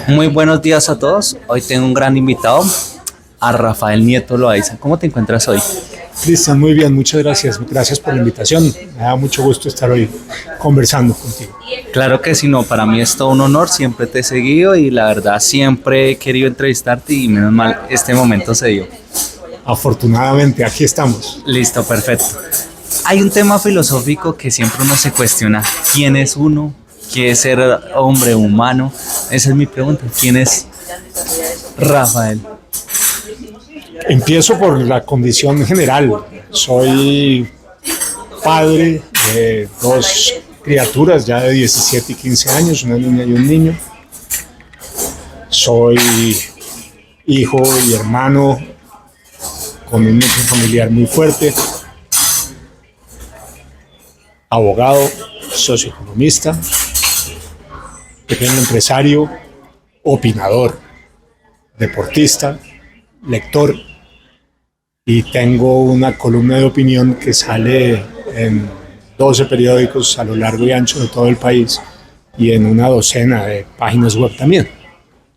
Muy buenos días a todos. Hoy tengo un gran invitado, a Rafael Nieto Loaiza. ¿Cómo te encuentras hoy? Cristian, muy bien, muchas gracias. Gracias por la invitación. Me da mucho gusto estar hoy conversando contigo. Claro que sí, no, para mí es todo un honor. Siempre te he seguido y la verdad siempre he querido entrevistarte y menos mal este momento se dio. Afortunadamente, aquí estamos. Listo, perfecto. Hay un tema filosófico que siempre uno se cuestiona. ¿Quién es uno? ¿Qué es ser hombre humano? Esa es mi pregunta. ¿Quién es Rafael? Empiezo por la condición general. Soy padre de dos criaturas ya de 17 y 15 años, una niña y un niño. Soy hijo y hermano con un núcleo familiar muy fuerte. Abogado, socioeconomista, pequeño empresario, opinador, deportista, lector, y tengo una columna de opinión que sale en 12 periódicos a lo largo y ancho de todo el país y en una docena de páginas web también.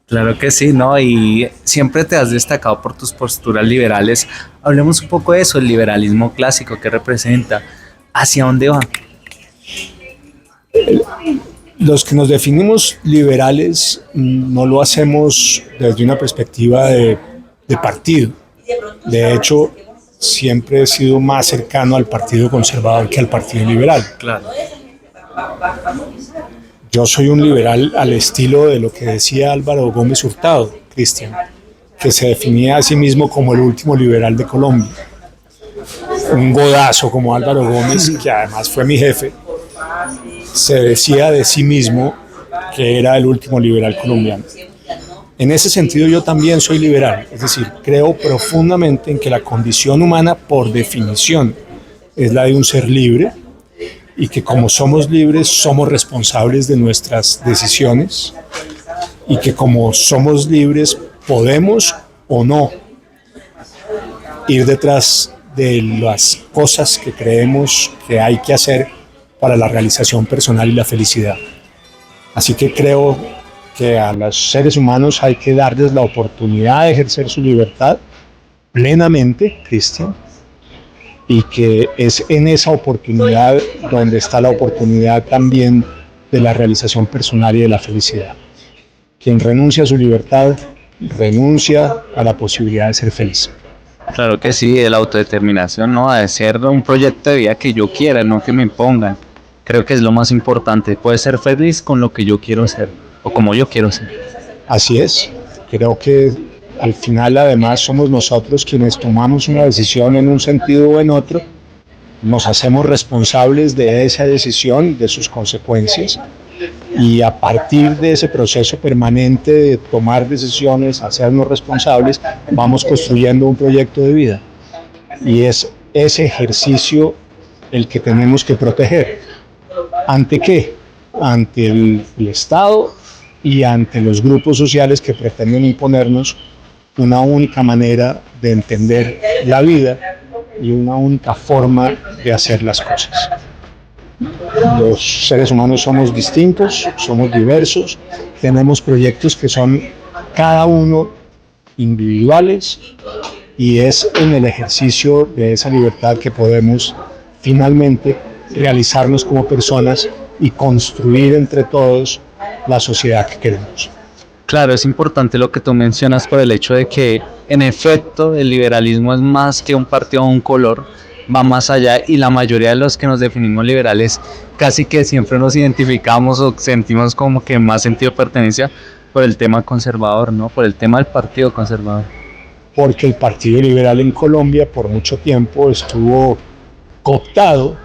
Claro que sí, ¿no? Y siempre te has destacado por tus posturas liberales. Hablemos un poco de eso, el liberalismo clásico, ¿qué representa? ¿Hacia dónde va? Los que nos definimos liberales no lo hacemos desde una perspectiva de partido. De hecho, siempre he sido más cercano al Partido Conservador que al Partido Liberal. Claro. Yo soy un liberal al estilo de lo que decía Álvaro Gómez Hurtado, Cristian, que se definía a sí mismo como el último liberal de Colombia. Un godazo como Álvaro Gómez, que además fue mi jefe, se decía de sí mismo que era el último liberal colombiano. En ese sentido yo también soy liberal, es decir, creo profundamente en que la condición humana por definición es la de un ser libre y que como somos libres somos responsables de nuestras decisiones y que como somos libres podemos o no ir detrás de las cosas que creemos que hay que hacer para la realización personal y la felicidad. Así que creo que a los seres humanos hay que darles la oportunidad de ejercer su libertad plenamente, Cristian, y que es en esa oportunidad donde está la oportunidad también de la realización personal y de la felicidad. Quien renuncia a su libertad, renuncia a la posibilidad de ser feliz. Claro que sí, de la autodeterminación, ¿no? De ser un proyecto de vida que yo quiera, no que me impongan. Creo que es lo más importante, poder ser feliz con lo que yo quiero ser o como yo quiero ser. Así es, creo que al final además somos nosotros quienes tomamos una decisión en un sentido o en otro, nos hacemos responsables de esa decisión, de sus consecuencias, y a partir de ese proceso permanente de tomar decisiones, hacernos responsables, vamos construyendo un proyecto de vida. Y es ese ejercicio el que tenemos que proteger. ¿Ante qué? Ante el Estado y ante los grupos sociales que pretenden imponernos una única manera de entender la vida y una única forma de hacer las cosas. Los seres humanos somos distintos, somos diversos, tenemos proyectos que son cada uno individuales y es en el ejercicio de esa libertad que podemos finalmente realizarnos como personas y construir entre todos la sociedad que queremos. Claro, es importante lo que tú mencionas por el hecho de que, en efecto, el liberalismo es más que un partido o un color, va más allá y la mayoría de los que nos definimos liberales casi que siempre nos identificamos o sentimos como que más sentido de pertenencia por el tema conservador, ¿no? Por el tema del partido conservador. Porque el Partido Liberal en Colombia por mucho tiempo estuvo cooptado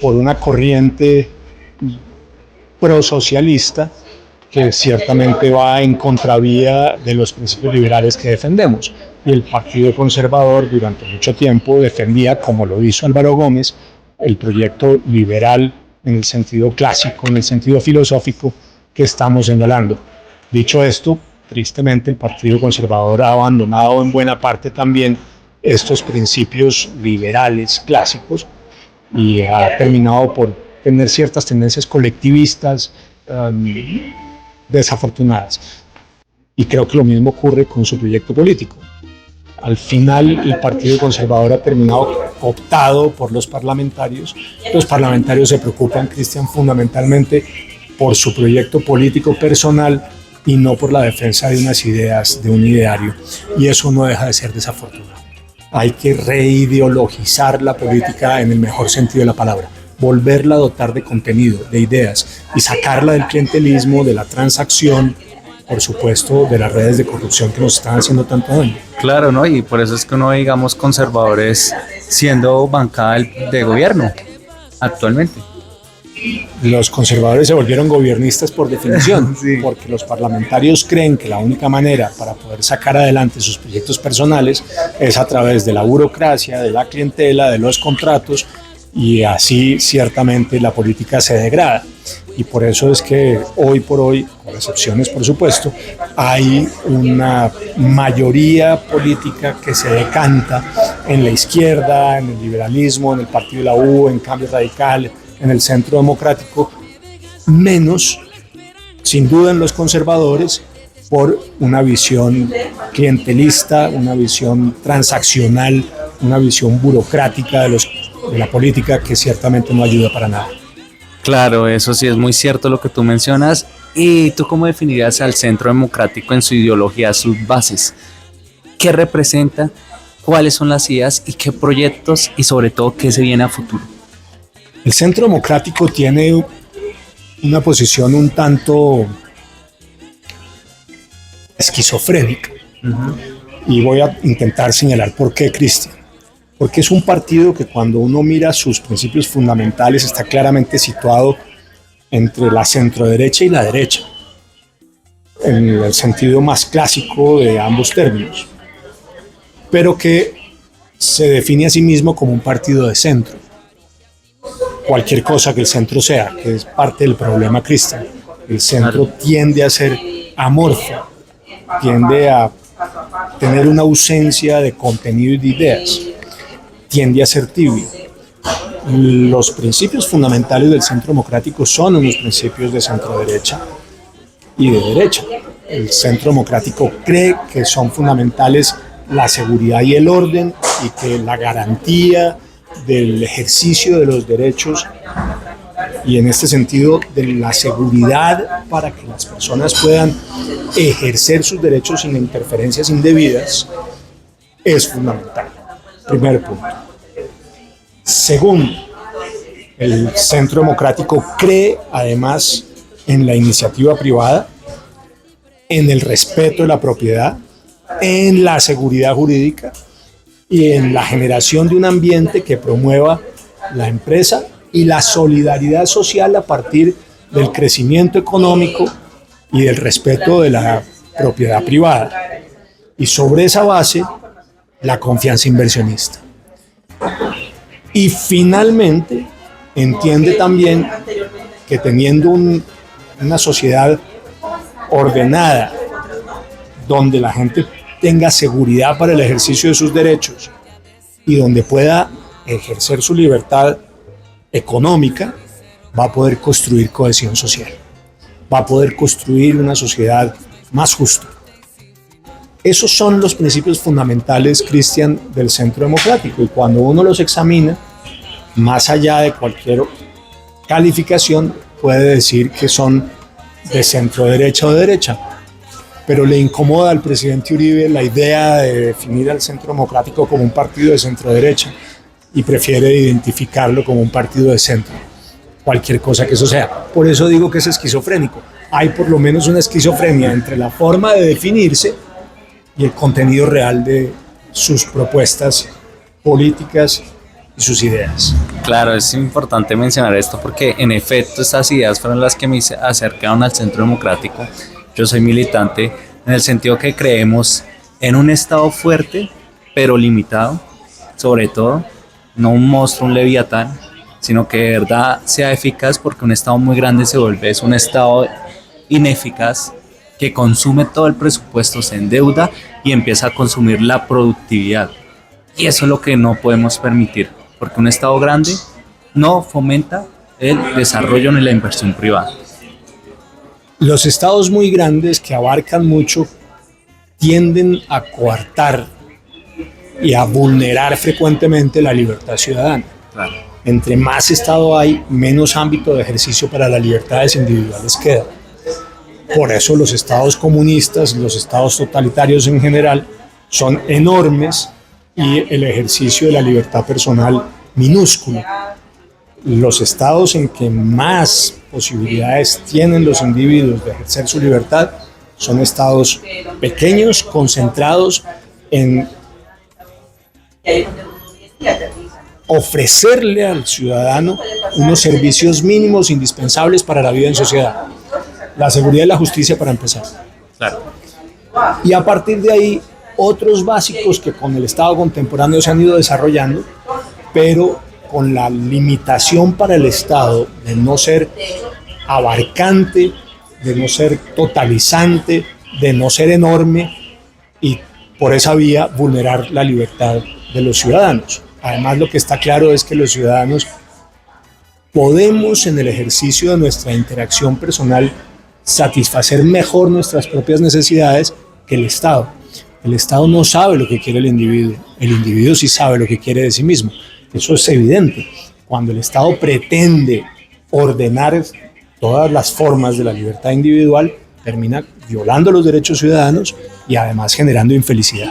por una corriente prosocialista que ciertamente va en contravía de los principios liberales que defendemos. Y el Partido Conservador durante mucho tiempo defendía, como lo hizo Álvaro Gómez, el proyecto liberal en el sentido clásico, en el sentido filosófico que estamos señalando. Dicho esto, tristemente el Partido Conservador ha abandonado en buena parte también estos principios liberales clásicos y ha terminado por tener ciertas tendencias colectivistas desafortunadas. Y creo que lo mismo ocurre con su proyecto político. Al final el Partido Conservador ha terminado optado por los parlamentarios. Los parlamentarios se preocupan, Cristian, fundamentalmente por su proyecto político personal y no por la defensa de unas ideas, de un ideario. Y eso no deja de ser desafortunado. Hay que reideologizar la política en el mejor sentido de la palabra, volverla a dotar de contenido, de ideas y sacarla del clientelismo, de la transacción, por supuesto, de las redes de corrupción que nos están haciendo tanto daño. Claro, ¿no? Y por eso es que uno, digamos, conservadores siendo bancada de gobierno actualmente. Los conservadores se volvieron gobiernistas por definición, sí. Porque los parlamentarios creen que la única manera para poder sacar adelante sus proyectos personales es a través de la burocracia, de la clientela, de los contratos, y así ciertamente la política se degrada. Y por eso es que hoy por hoy, con excepciones por supuesto, hay una mayoría política que se decanta en la izquierda, en el liberalismo, en el partido de la U, en Cambio Radical, en el Centro Democrático, menos, sin duda, en los conservadores, por una visión clientelista, una visión transaccional, una visión burocrática de la política que ciertamente no ayuda para nada. Claro, eso sí es muy cierto lo que tú mencionas. ¿Y tú cómo definirías al Centro Democrático en su ideología, sus bases? ¿Qué representa? ¿Cuáles son las ideas y qué proyectos y sobre todo qué se viene a futuro? El Centro Democrático tiene una posición un tanto esquizofrénica. Y voy a intentar señalar por qué, Cristian. Porque es un partido que cuando uno mira sus principios fundamentales está claramente situado entre la centroderecha y la derecha, en el sentido más clásico de ambos términos, pero que se define a sí mismo como un partido de centro. Cualquier cosa que el centro sea, que es parte del problema, Cristian. El centro tiende a ser amorfo, tiende a tener una ausencia de contenido y de ideas, tiende a ser tibio. Los principios fundamentales del Centro Democrático son unos principios de centro-derecha y de derecha. El Centro Democrático cree que son fundamentales la seguridad y el orden y que la garantía del ejercicio de los derechos y en este sentido de la seguridad para que las personas puedan ejercer sus derechos sin interferencias indebidas es fundamental. Primer punto. Segundo, el Centro Democrático cree además en la iniciativa privada, en el respeto de la propiedad, en la seguridad jurídica y en la generación de un ambiente que promueva la empresa y la solidaridad social a partir del crecimiento económico y del respeto de la propiedad privada. Y sobre esa base, la confianza inversionista. Y finalmente, entiende también que teniendo una sociedad ordenada, donde la gente tenga seguridad para el ejercicio de sus derechos y donde pueda ejercer su libertad económica, va a poder construir cohesión social, va a poder construir una sociedad más justa. Esos son los principios fundamentales, Cristian, del Centro Democrático, y cuando uno los examina, más allá de cualquier calificación, puede decir que son de centro derecha o de derecha. Pero le incomoda al presidente Uribe la idea de definir al Centro Democrático como un partido de centro derecha y prefiere identificarlo como un partido de centro, cualquier cosa que eso sea. Por eso digo que es esquizofrénico. Hay por lo menos una esquizofrenia entre la forma de definirse y el contenido real de sus propuestas políticas y sus ideas. Claro, es importante mencionar esto porque en efecto estas ideas fueron las que me acercaron al Centro Democrático. Yo soy militante en el sentido que creemos en un Estado fuerte pero limitado, sobre todo, no un monstruo, un leviatán, sino que de verdad sea eficaz, porque un Estado muy grande se vuelve es un Estado ineficaz que consume todo el presupuesto, se endeuda y empieza a consumir la productividad. Y eso es lo que no podemos permitir, porque un Estado grande no fomenta el desarrollo ni la inversión privada. Los estados muy grandes que abarcan mucho tienden a coartar y a vulnerar frecuentemente la libertad ciudadana. Claro. Entre más estado hay, menos ámbito de ejercicio para las libertades individuales queda. Por eso los estados comunistas, los estados totalitarios en general, son enormes y el ejercicio de la libertad personal minúsculo. Los estados en que más posibilidades tienen los individuos de ejercer su libertad son estados pequeños, concentrados en ofrecerle al ciudadano unos servicios mínimos indispensables para la vida en sociedad. La seguridad y la justicia para empezar. Claro. Y a partir de ahí, otros básicos que con el Estado contemporáneo se han ido desarrollando, pero con la limitación para el Estado de no ser abarcante, de no ser totalizante, de no ser enorme y por esa vía vulnerar la libertad de los ciudadanos. Además, lo que está claro es que los ciudadanos podemos en el ejercicio de nuestra interacción personal satisfacer mejor nuestras propias necesidades que el Estado. El Estado no sabe lo que quiere el individuo sí sabe lo que quiere de sí mismo. Eso es evidente. Cuando el Estado pretende ordenar todas las formas de la libertad individual, termina violando los derechos ciudadanos y además generando infelicidad.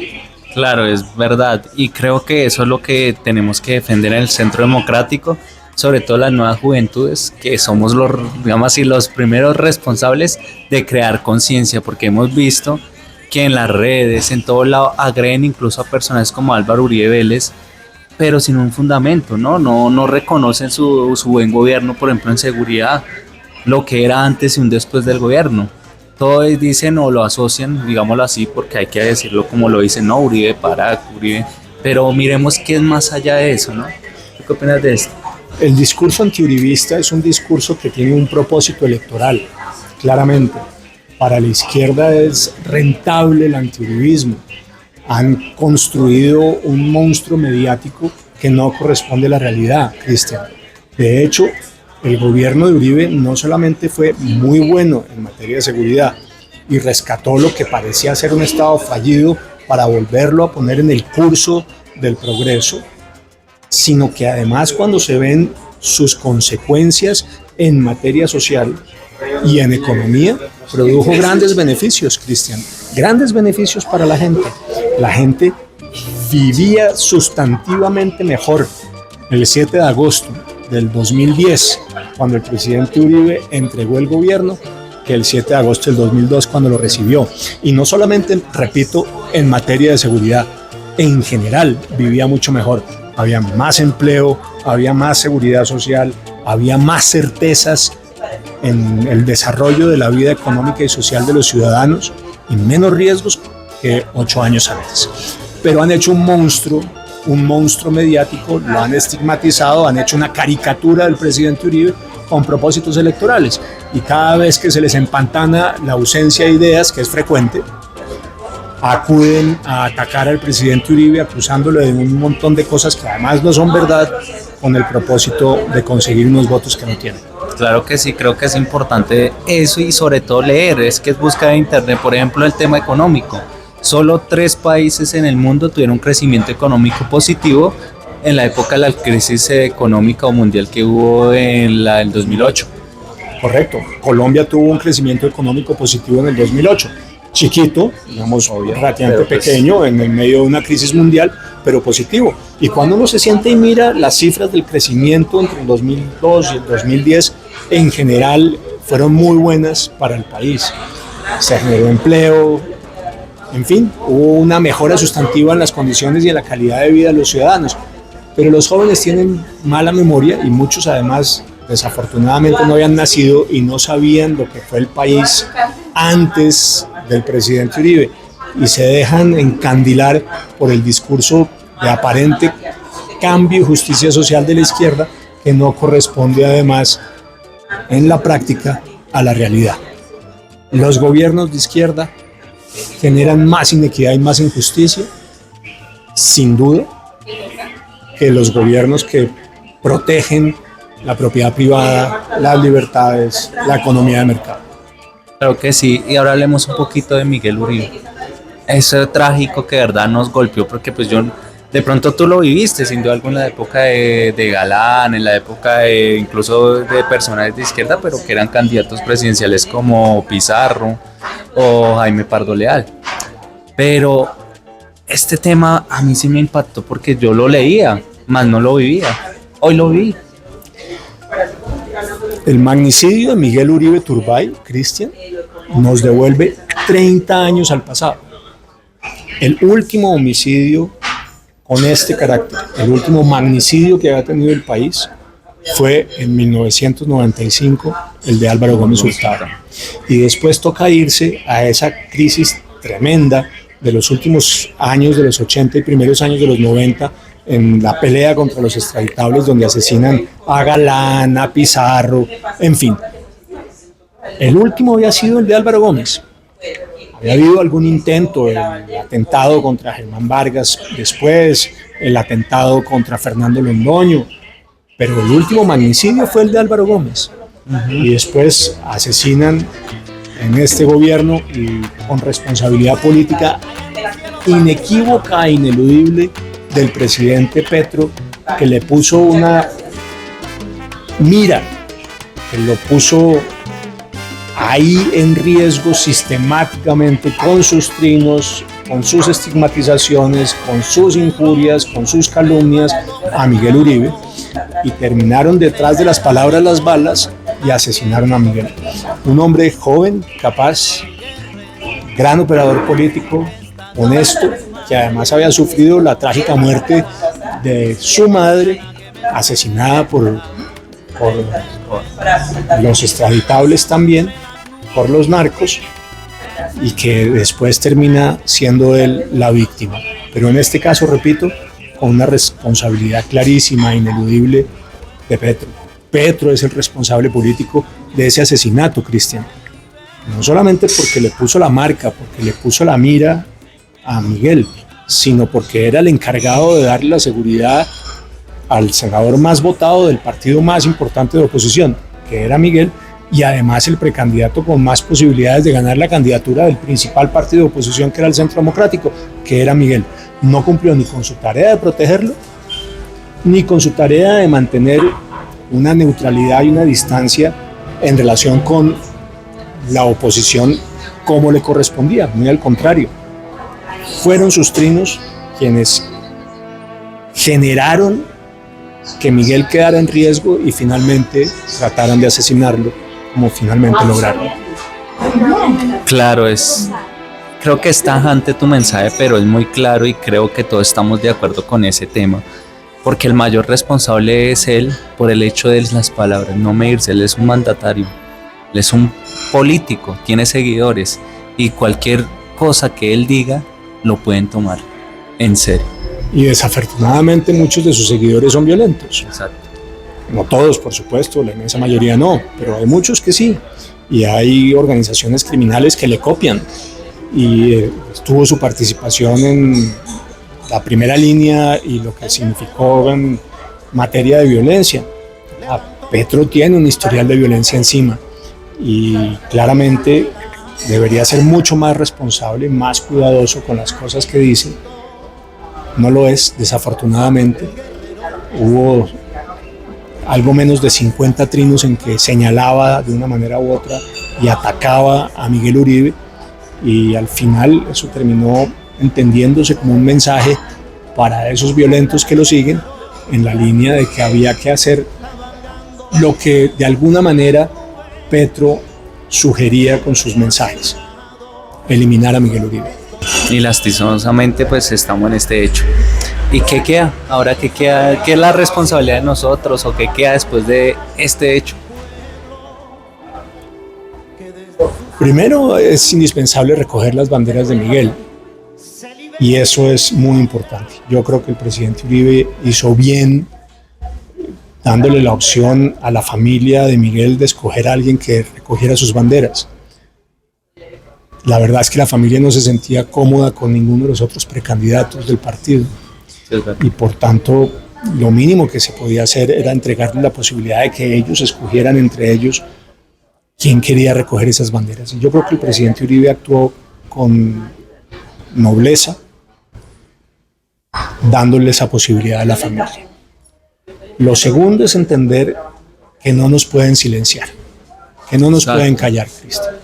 Claro, es verdad. Y creo que eso es lo que tenemos que defender en el Centro Democrático, sobre todo las nuevas juventudes, que somos los, digamos así, los primeros responsables de crear conciencia, porque hemos visto que en las redes, en todo lado, agreden incluso a personas como Álvaro Uribe Vélez, pero sin un fundamento, no reconocen su buen gobierno, por ejemplo, en seguridad, lo que era antes y un después del gobierno. Todos dicen o lo asocian, digámoslo así, porque hay que decirlo como lo dicen, no, Uribe, para, Uribe, pero miremos qué es más allá de eso, ¿no? ¿Qué opinas de esto? El discurso antiuribista es un discurso que tiene un propósito electoral, claramente. Para la izquierda es rentable el antiuribismo. Han construido un monstruo mediático que no corresponde a la realidad, Cristian. De hecho, el gobierno de Uribe no solamente fue muy bueno en materia de seguridad y rescató lo que parecía ser un Estado fallido para volverlo a poner en el curso del progreso, sino que además cuando se ven sus consecuencias en materia social y en economía, produjo grandes beneficios, Cristian, grandes beneficios para la gente. La gente vivía sustantivamente mejor el 7 de agosto del 2010, cuando el presidente Uribe entregó el gobierno, que el 7 de agosto del 2002 cuando lo recibió. Y no solamente, repito, en materia de seguridad, en general vivía mucho mejor. Había más empleo, había más seguridad social, había más certezas en el desarrollo de la vida económica y social de los ciudadanos y menos riesgos que 8 años antes. Pero han hecho un monstruo mediático, lo han estigmatizado, han hecho una caricatura del presidente Uribe con propósitos electorales. Y cada vez que se les empantana la ausencia de ideas, que es frecuente, acuden a atacar al presidente Uribe acusándolo de un montón de cosas que además no son verdad, con el propósito de conseguir unos votos que no tienen. Claro que sí, creo que es importante eso y sobre todo leer, es que es buscar en internet, por ejemplo, el tema económico. Solo 3 países en el mundo tuvieron un crecimiento económico positivo en la época de la crisis económica o mundial que hubo en el 2008. Correcto. Colombia tuvo un crecimiento económico positivo en el 2008. Chiquito, digamos, relativamente pequeño, en el medio de una crisis mundial, pero positivo. Y cuando uno se siente y mira las cifras del crecimiento entre el 2002 y el 2010, en general fueron muy buenas para el país. Se generó empleo, en fin, hubo una mejora sustantiva en las condiciones y en la calidad de vida de los ciudadanos. Pero los jóvenes tienen mala memoria y muchos además desafortunadamente no habían nacido y no sabían lo que fue el país antes del presidente Uribe y se dejan encandilar por el discurso de aparente cambio y justicia social de la izquierda que no corresponde además en la práctica a la realidad. Los gobiernos de izquierda generan más inequidad y más injusticia, sin duda, que los gobiernos que protegen la propiedad privada, las libertades, la economía de mercado. Claro que sí, y ahora hablemos un poquito de Miguel Uribe. Eso trágico que de verdad nos golpeó, porque pues yo, de pronto tú lo viviste, sin duda alguna, en la época de Galán, en la época incluso de personajes de izquierda, pero que eran candidatos presidenciales como Pizarro o Jaime Pardo Leal. Pero este tema a mí sí me impactó porque yo lo leía, más no lo vivía. Hoy lo vi. El magnicidio de Miguel Uribe Turbay, Cristian, nos devuelve 30 años al pasado. El último homicidio con este carácter, el último magnicidio que había tenido el país, fue en 1995, el de Álvaro Gómez Hurtado. Y después toca irse a esa crisis tremenda de los últimos años de los 80 y primeros años de los 90, en la pelea contra los extraditables, donde asesinan a Galán, a Pizarro, en fin. El último había sido el de Álvaro Gómez. Había habido algún intento, el atentado contra Germán Vargas, después el atentado contra Fernando Londoño, pero el último magnicidio fue el de Álvaro Gómez. Y después asesinan en este gobierno y con responsabilidad política inequívoca e ineludible del presidente Petro, que le puso una mira, que lo puso ahí en riesgo sistemáticamente con sus trinos, con sus estigmatizaciones, con sus injurias, con sus calumnias a Miguel Uribe, y terminaron detrás de las palabras las balas y asesinaron a Miguel. Un hombre joven, capaz, gran operador político, honesto, que además había sufrido la trágica muerte de su madre, asesinada por los extraditables también, por los narcos, y que después termina siendo él la víctima. Pero en este caso, repito, con una responsabilidad clarísima, ineludible de Petro. Petro es el responsable político de ese asesinato, Cristian. No solamente porque le puso la marca, porque le puso la mira a Miguel, sino porque era el encargado de darle la seguridad al senador más votado del partido más importante de oposición, que era Miguel, y además el precandidato con más posibilidades de ganar la candidatura del principal partido de oposición, que era el Centro Democrático, que era Miguel. No cumplió ni con su tarea de protegerlo, ni con su tarea de mantener una neutralidad y una distancia en relación con la oposición como le correspondía, muy al contrario. Fueron sus trinos quienes generaron que Miguel quedara en riesgo y finalmente trataran de asesinarlo, como finalmente lograron. Claro, creo que es tajante tu mensaje, pero es muy claro y creo que todos estamos de acuerdo con ese tema, porque el mayor responsable es él por el hecho de las palabras, no medirse. Él es un mandatario, él es un político, tiene seguidores y cualquier cosa que él diga lo pueden tomar en serio. Y desafortunadamente muchos de sus seguidores son violentos. Exacto. No todos, por supuesto, la inmensa mayoría no, pero hay muchos que sí. Y hay organizaciones criminales que le copian. Y tuvo su participación en la primera línea y lo que significó en materia de violencia. Petro tiene un historial de violencia encima y claramente debería ser mucho más responsable, más cuidadoso con las cosas que dice. No lo es, desafortunadamente. Hubo algo menos de 50 trinos en que señalaba de una manera u otra y atacaba a Miguel Uribe, y al final eso terminó entendiéndose como un mensaje para esos violentos que lo siguen, en la línea de que había que hacer lo que de alguna manera Petro sugería con sus mensajes: eliminar a Miguel Uribe. Y lastimosamente pues estamos en este hecho. ¿Y qué queda? Ahora, ¿qué queda? ¿Qué es la responsabilidad de nosotros o qué queda después de este hecho? Primero, es indispensable recoger las banderas de Miguel, y eso es muy importante. Yo creo que el presidente Uribe hizo bien dándole la opción a la familia de Miguel de escoger a alguien que recogiera sus banderas. La verdad es que la familia no se sentía cómoda con ninguno de los otros precandidatos del partido. Y por tanto, lo mínimo que se podía hacer era entregarles la posibilidad de que ellos escogieran entre ellos quién quería recoger esas banderas. Y yo creo que el presidente Uribe actuó con nobleza, dándole esa posibilidad a la familia. Lo segundo es entender que no nos pueden silenciar, que no nos pueden callar, Cristian.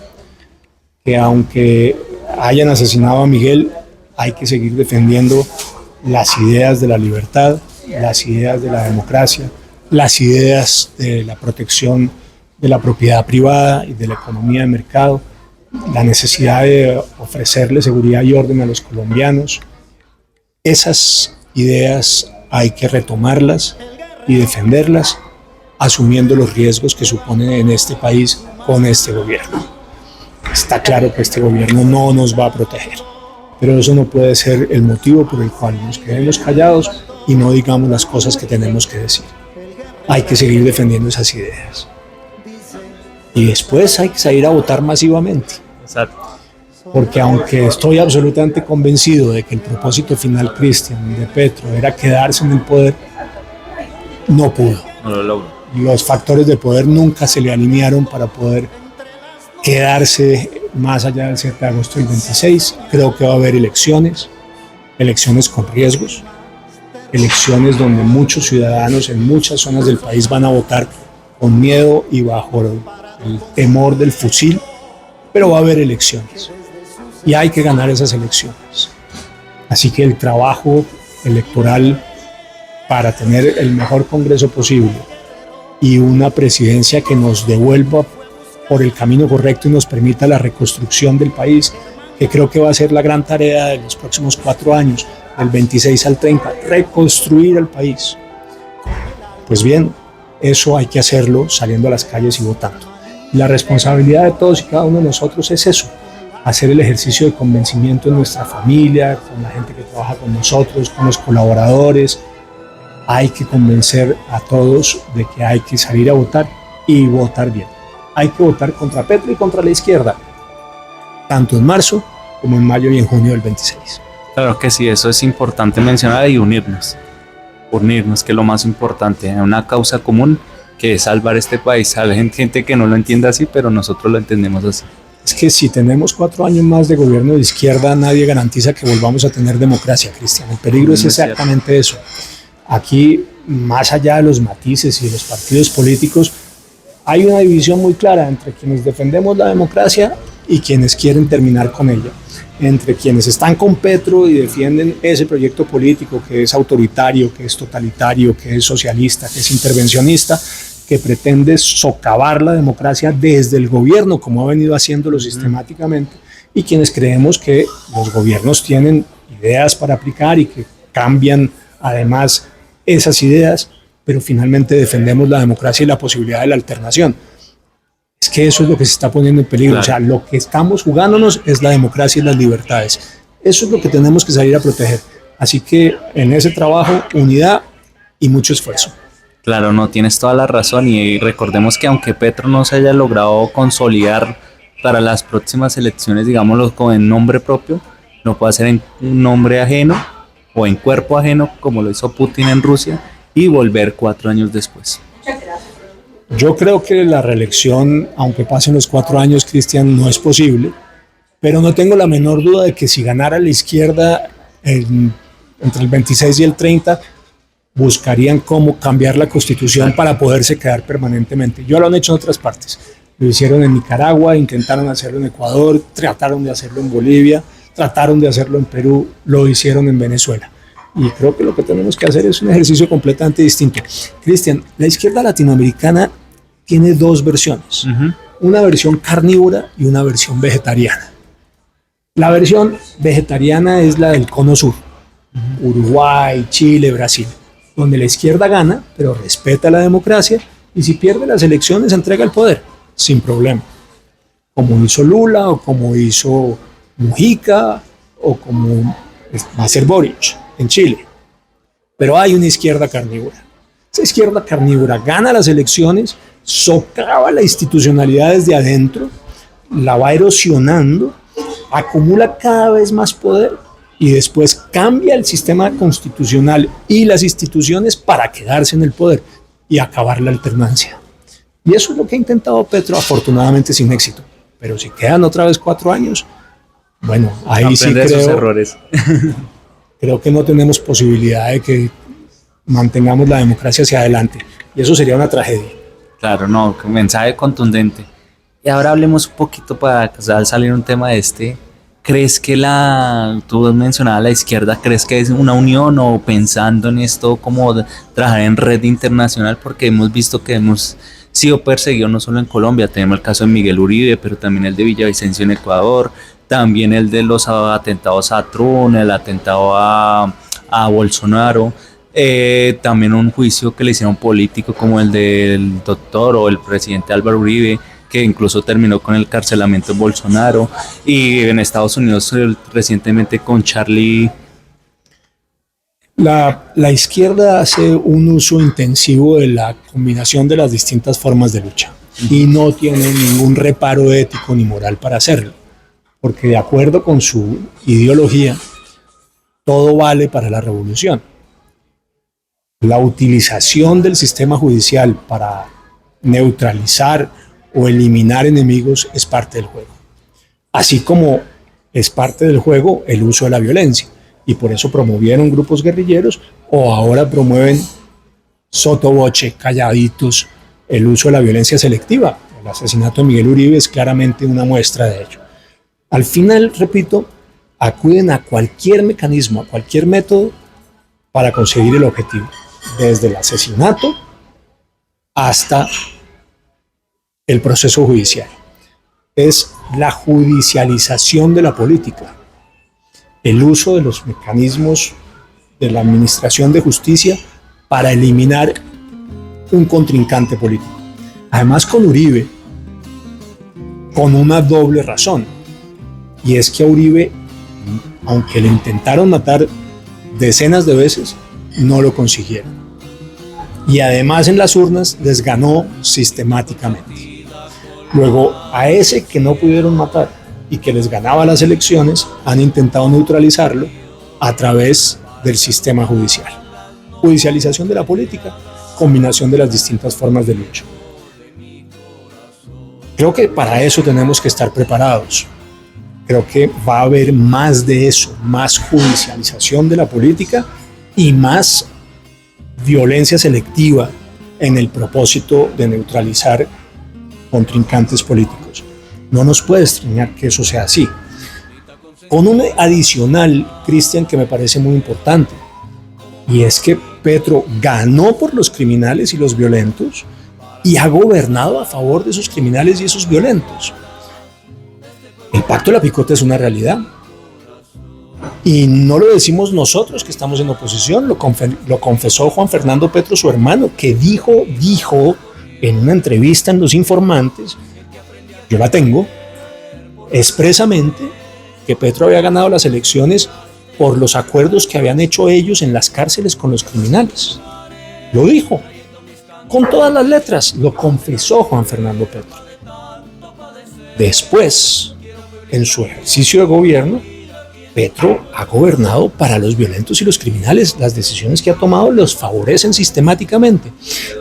Que aunque hayan asesinado a Miguel, hay que seguir defendiendo las ideas de la libertad, las ideas de la democracia, las ideas de la protección de la propiedad privada y de la economía de mercado, la necesidad de ofrecerle seguridad y orden a los colombianos. Esas ideas hay que retomarlas y defenderlas, asumiendo los riesgos que suponen en este país con este gobierno. Está claro que este gobierno no nos va a proteger, pero eso no puede ser el motivo por el cual nos quedemos callados y no digamos las cosas que tenemos que decir. Hay que seguir defendiendo esas ideas. Y después hay que salir a votar masivamente. Exacto. Porque aunque estoy absolutamente convencido de que el propósito final, Cristian, de Petro era quedarse en el poder, no pudo. No lo logró. Los factores de poder nunca se le alinearon para poder quedarse más allá del 7 de agosto del 26. Creo que va a haber elecciones con riesgos, elecciones donde muchos ciudadanos en muchas zonas del país van a votar con miedo y bajo el temor del fusil, pero va a haber elecciones y hay que ganar esas elecciones. Así que el trabajo electoral para tener el mejor Congreso posible y una presidencia que nos devuelva por el camino correcto y nos permita la reconstrucción del país, que creo que va a ser la gran tarea de los próximos 4 años, del 26 al 30, reconstruir el país. Pues bien, eso hay que hacerlo saliendo a las calles y votando. La responsabilidad de todos y cada uno de nosotros es eso, hacer el ejercicio de convencimiento en nuestra familia, con la gente que trabaja con nosotros, con los colaboradores. Hay que convencer a todos de que hay que salir a votar y votar bien. Hay que votar contra Petro y contra la izquierda, tanto en marzo como en mayo y en junio del 26. Claro que sí, eso es importante mencionar y unirnos, que es lo más importante, en una causa común que es salvar este país. Hay gente que no lo entiende así, pero nosotros lo entendemos así. Es que si tenemos 4 años más de gobierno de izquierda, nadie garantiza que volvamos a tener democracia, Cristian. El peligro es exactamente eso. Aquí, más allá de los matices y de los partidos políticos, hay una división muy clara entre quienes defendemos la democracia y quienes quieren terminar con ella. Entre quienes están con Petro y defienden ese proyecto político que es autoritario, que es totalitario, que es socialista, que es intervencionista, que pretende socavar la democracia desde el gobierno, como ha venido haciéndolo sistemáticamente, y quienes creemos que los gobiernos tienen ideas para aplicar y que cambian además esas ideas, pero finalmente defendemos la democracia y la posibilidad de la alternación. Es que eso es lo que se está poniendo en peligro. Claro. O sea, lo que estamos jugándonos es la democracia y las libertades. Eso es lo que tenemos que salir a proteger. Así que en ese trabajo, unidad y mucho esfuerzo. Claro, no, tienes toda la razón, y recordemos que aunque Petro no se haya logrado consolidar para las próximas elecciones, digámoslo con el nombre propio, lo puede hacer en un nombre ajeno o en cuerpo ajeno, como lo hizo Putin en Rusia, y volver 4 años después. Yo creo que la reelección, aunque pasen los 4 años, Cristian, no es posible, pero no tengo la menor duda de que si ganara la izquierda entre el 26 y el 30, buscarían cómo cambiar la constitución para poderse quedar permanentemente. Ya lo han hecho en otras partes. Lo hicieron en Nicaragua, intentaron hacerlo en Ecuador, trataron de hacerlo en Bolivia, trataron de hacerlo en Perú, lo hicieron en Venezuela. Y creo que lo que tenemos que hacer es un ejercicio completamente distinto. Cristian, la izquierda latinoamericana tiene 2 versiones. Una versión carnívora y una versión vegetariana. La versión vegetariana es la del Cono Sur. Uruguay, Chile, Brasil, donde la izquierda gana, pero respeta la democracia, y si pierde las elecciones entrega el poder, sin problema. Como hizo Lula, o como hizo Mujica, o como va a hacer Boric en Chile. Pero hay una izquierda carnívora. Esa izquierda carnívora gana las elecciones, socava la institucionalidad desde adentro, la va erosionando acumula cada vez más poder y después cambia el sistema constitucional y las instituciones para quedarse en el poder y acabar la alternancia. Y eso es lo que ha intentado Petro, afortunadamente sin éxito. Pero si quedan otra vez 4 años, bueno, ahí sí creo que no tenemos posibilidad de que mantengamos la democracia hacia adelante. Y eso sería una tragedia. Claro, no, un mensaje contundente. Y ahora hablemos un poquito para salir un tema de este. ¿Crees que tú mencionabas la izquierda, crees que es una unión o pensando en esto como trabajar en red internacional? Porque hemos visto que hemos sido perseguidos no solo en Colombia, tenemos el caso de Miguel Uribe, pero también el de Villavicencio en Ecuador, también el de los atentados a Trump, el atentado a Bolsonaro, también un juicio que le hicieron político como el del doctor o el presidente Álvaro Uribe, que incluso terminó con el carcelamiento de Bolsonaro, y en Estados Unidos recientemente con Charlie. La izquierda hace un uso intensivo de la combinación de las distintas formas de lucha y no tiene ningún reparo ético ni moral para hacerlo, porque de acuerdo con su ideología, todo vale para la revolución. La utilización del sistema judicial para neutralizar o eliminar enemigos es parte del juego, así como es parte del juego el uso de la violencia, y por eso promovieron grupos guerrilleros o ahora promueven sotoboche, calladitos, el uso de la violencia selectiva. El asesinato de Miguel Uribe es claramente una muestra de ello. Al final, repito, acuden a cualquier mecanismo, a cualquier método para conseguir el objetivo, desde el asesinato hasta el proceso judicial. Es la judicialización de la política, el uso de los mecanismos de la administración de justicia para eliminar un contrincante político. Además, con Uribe, con una doble razón, y es que a Uribe, aunque le intentaron matar decenas de veces, no lo consiguieron. Y además en las urnas les ganó sistemáticamente. Luego, a ese que no pudieron matar y que les ganaba las elecciones, han intentado neutralizarlo a través del sistema judicial. Judicialización de la política, combinación de las distintas formas de lucha. Creo que para eso tenemos que estar preparados. Creo que va a haber más de eso, más judicialización de la política y más violencia selectiva en el propósito de neutralizar contrincantes políticos. No nos puede extrañar que eso sea así. Con un adicional, Cristian, que me parece muy importante, y es que Petro ganó por los criminales y los violentos y ha gobernado a favor de esos criminales y esos violentos. El pacto de la picota es una realidad. Y no lo decimos nosotros que estamos en oposición, lo confesó Juan Fernando Petro, su hermano, que dijo en una entrevista en Los Informantes, yo la tengo, expresamente, que Petro había ganado las elecciones por los acuerdos que habían hecho ellos en las cárceles con los criminales. Lo dijo, con todas las letras, lo confesó Juan Fernando Petro. Después, en su ejercicio de gobierno, Petro ha gobernado para los violentos y los criminales. Las decisiones que ha tomado los favorecen sistemáticamente.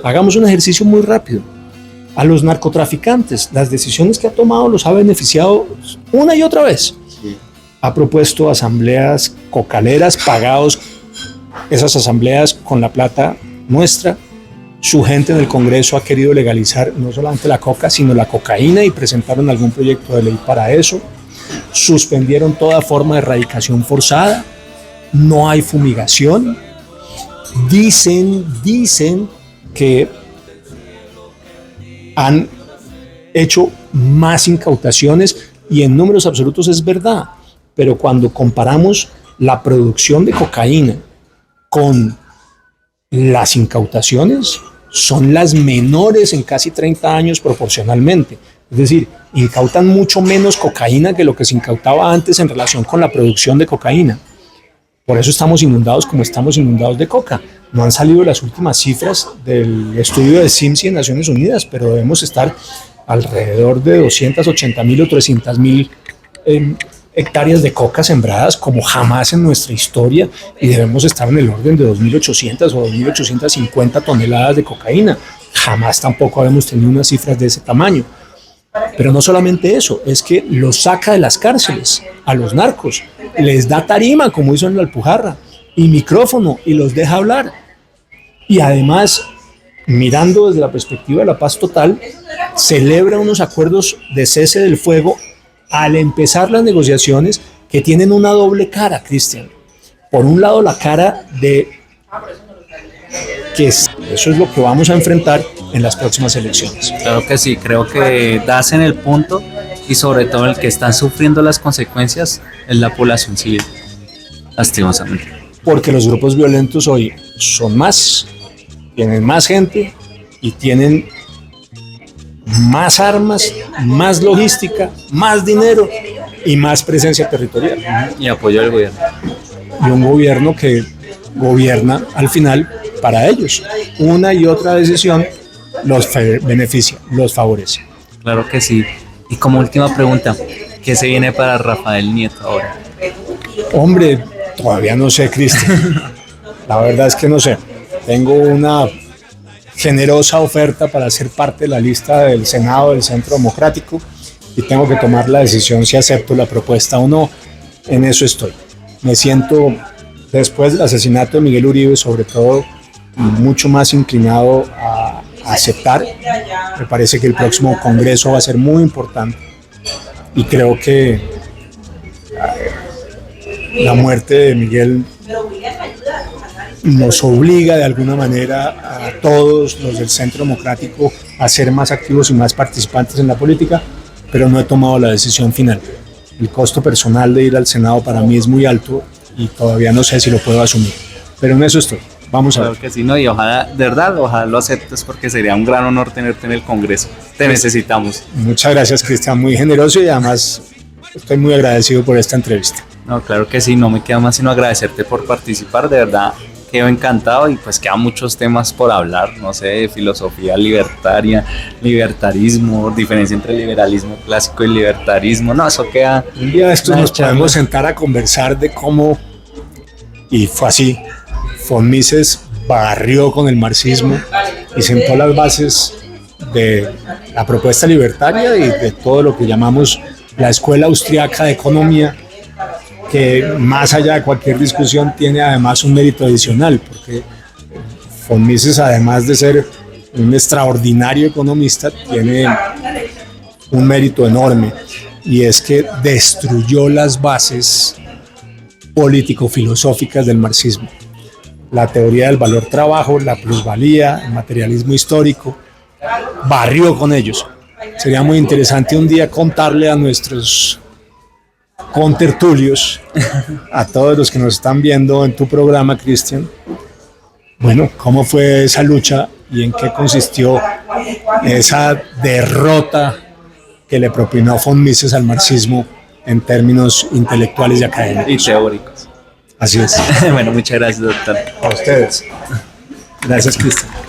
Hagamos un ejercicio muy rápido. A los narcotraficantes, las decisiones que ha tomado los ha beneficiado una y otra vez. Sí. Ha propuesto asambleas cocaleras, pagados esas asambleas con la plata nuestra. Su gente en el Congreso ha querido legalizar no solamente la coca, sino la cocaína, y presentaron algún proyecto de ley para eso. Suspendieron toda forma de erradicación forzada, no hay fumigación. Dicen que han hecho más incautaciones, y en números absolutos es verdad, pero cuando comparamos la producción de cocaína con las incautaciones, son las menores en casi 30 años proporcionalmente. Es decir, incautan mucho menos cocaína que lo que se incautaba antes en relación con la producción de cocaína. Por eso estamos inundados como estamos inundados de coca. No han salido las últimas cifras del estudio de CIMSI en Naciones Unidas, pero debemos estar alrededor de 280.000 o 300.000 hectáreas de coca sembradas como jamás en nuestra historia y debemos estar en el orden de 2.800 o 2.850 toneladas de cocaína. Jamás tampoco habíamos tenido unas cifras de ese tamaño. Pero no solamente eso, es que los saca de las cárceles a los narcos, les da tarima como hizo en la Alpujarra y micrófono y los deja hablar. Y además, mirando desde la perspectiva de la paz total, celebra unos acuerdos de cese del fuego al empezar las negociaciones que tienen una doble cara, Cristian. Por un lado, la cara de que eso es lo que vamos a enfrentar en las próximas elecciones. Claro que sí, creo que das en el punto y sobre todo el que están sufriendo las consecuencias es la población civil, lastimosamente. Porque los grupos violentos hoy son más, tienen más gente y tienen más armas, más logística, más dinero y más presencia territorial. Y apoyo del gobierno. Y un gobierno que gobierna al final para ellos. Una y otra decisión los beneficia, los favorece. Claro que sí. Y como última pregunta, ¿qué se viene para Rafael Nieto ahora? Hombre, todavía no sé, Cristian. La verdad es que no sé. Tengo una generosa oferta para ser parte de la lista del Senado del Centro Democrático y tengo que tomar la decisión si acepto la propuesta o no. En eso estoy. Me siento, después del asesinato de Miguel Uribe, sobre todo, mucho más inclinado a aceptar. Me parece que el próximo Congreso va a ser muy importante y creo que la muerte de Miguel nos obliga de alguna manera a todos los del Centro Democrático a ser más activos y más participantes en la política, pero no he tomado la decisión final. El costo personal de ir al Senado para mí es muy alto y todavía no sé si lo puedo asumir, pero en eso estoy. Vamos a ver. Claro que sí, no, y ojalá, de verdad, ojalá lo aceptes porque sería un gran honor tenerte en el Congreso. Te necesitamos. Muchas gracias, Cristian, muy generoso y además estoy muy agradecido por esta entrevista. No, claro que sí, no me queda más sino agradecerte por participar, de verdad quedo encantado y pues quedan muchos temas por hablar, no sé, de filosofía libertaria, libertarismo, diferencia entre liberalismo clásico y libertarismo, no, eso queda... Un día de estos nos podemos sentar a conversar de cómo, y fue así, von Mises barrió con el marxismo y sentó las bases de la propuesta libertaria y de todo lo que llamamos la escuela austriaca de economía, que más allá de cualquier discusión tiene además un mérito adicional, porque von Mises, además de ser un extraordinario economista, tiene un mérito enorme, y es que destruyó las bases político-filosóficas del marxismo. La teoría del valor trabajo, la plusvalía, el materialismo histórico, barrió con ellos. Sería muy interesante un día contarle a nuestros contertulios, a todos los que nos están viendo en tu programa, Cristian, bueno, cómo fue esa lucha y en qué consistió esa derrota que le propinó von Mises al marxismo en términos intelectuales y académicos. Y teóricos. Así es. Bueno, muchas gracias, doctor. A ustedes. Gracias, Cristian.